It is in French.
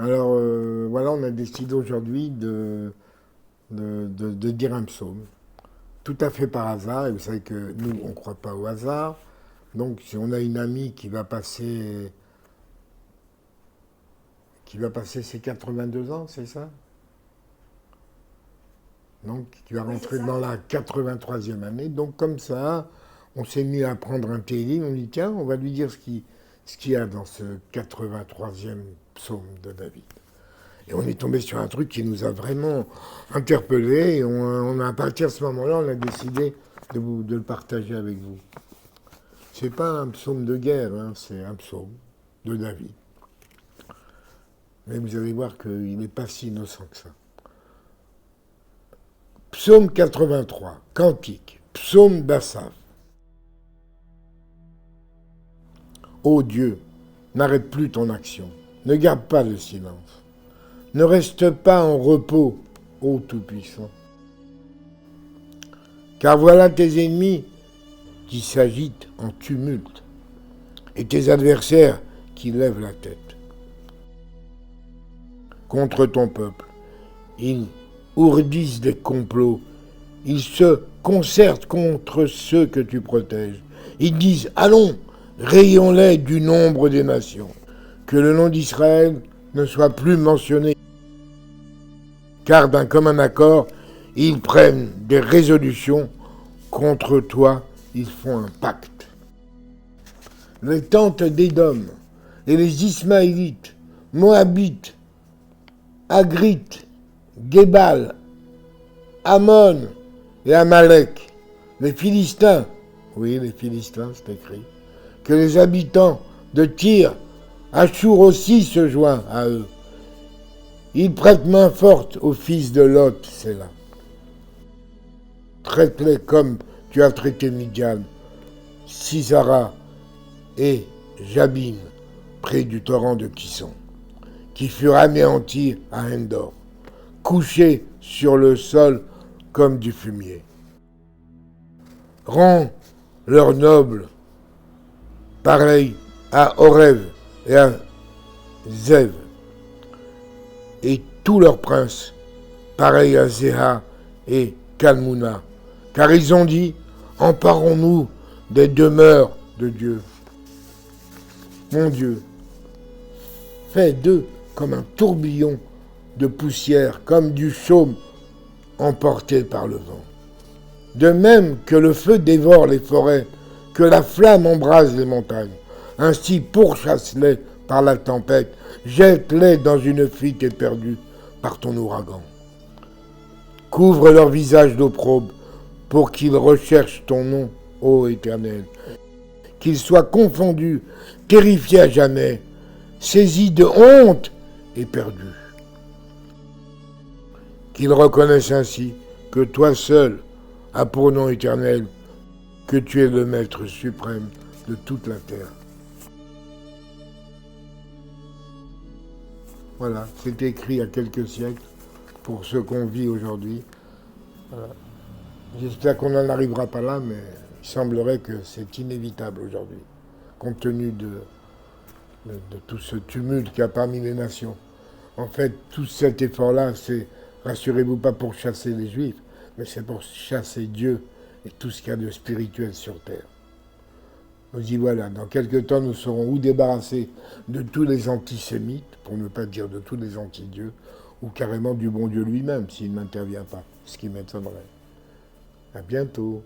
Alors voilà, on a décidé aujourd'hui de dire un psaume, tout à fait par hasard, et vous savez que nous, on ne croit pas au hasard. Donc si on a une amie qui va passer ses 82 ans, c'est ça? Donc qui va Oui, c'est rentrer ça. dans la 83e année. Donc comme ça, on s'est mis à prendre un télim, on dit tiens, on va lui dire ce qu'il y a dans ce 83e psaume de David. Et on est tombé sur un truc qui nous a vraiment interpellés. Et à partir de ce moment-là, on a décidé de le partager avec vous. C'est pas un psaume de guerre, hein, c'est un psaume de David. Mais vous allez voir qu'il n'est pas si innocent que ça. Psaume 83, cantique, psaume d'Asaph. Ô Dieu, n'arrête plus ton action, ne garde pas le silence, ne reste pas en repos, ô Tout-Puissant. Car voilà tes ennemis qui s'agitent en tumulte, et tes adversaires qui lèvent la tête. Contre ton peuple, ils ourdissent des complots, ils se concertent contre ceux que tu protèges. Ils disent, allons, rayons-les du nombre des nations, que le nom d'Israël ne soit plus mentionné, car d'un commun accord, ils prennent des résolutions contre toi, ils font un pacte. Les tentes d'Édom et les Ismaélites, Moabites, Agrites, Gébal, Ammon et Amalek, les Philistins, oui, les Philistins, c'est écrit, que les habitants de Tyr, Achour aussi se joint à eux. Ils prêtent main forte aux fils de Lot, c'est là. Traite-les comme tu as traité Midian, Sisara et Jabin, près du torrent de Kisson, qui furent anéantis à Endor, couchés sur le sol comme du fumier. Rends leurs nobles pareils à Horeb et à Zèv, et tous leurs princes pareils à Zéha et Kalmouna, car ils ont dit, emparons-nous des demeures de Dieu. Mon Dieu, fais d'eux comme un tourbillon de poussière, comme du chaume emporté par le vent. De même que le feu dévore les forêts, que la flamme embrase les montagnes, ainsi pourchasse-les par la tempête, jette-les dans une fuite éperdue par ton ouragan. Couvre leur visage d'opprobre pour qu'ils recherchent ton nom, ô Éternel. Qu'ils soient confondus, terrifiés à jamais, saisis de honte et perdus. Qu'ils reconnaissent ainsi que toi seul as pour nom éternel, que tu es le Maître suprême de toute la terre. Voilà, c'est écrit il y a quelques siècles pour ce qu'on vit aujourd'hui. Voilà. J'espère qu'on n'en arrivera pas là, mais il semblerait que c'est inévitable aujourd'hui, compte tenu de tout ce tumulte qu'il y a parmi les nations. En fait, tout cet effort-là, c'est, rassurez-vous, pas pour chasser les Juifs, mais c'est pour chasser Dieu et tout ce qu'il y a de spirituel sur terre. Nous y voilà, dans quelque temps, nous serons ou débarrassés de tous les antisémites, pour ne pas dire de tous les anti-dieux, ou carrément du bon Dieu lui-même, s'il n'intervient pas, ce qui m'étonnerait. À bientôt.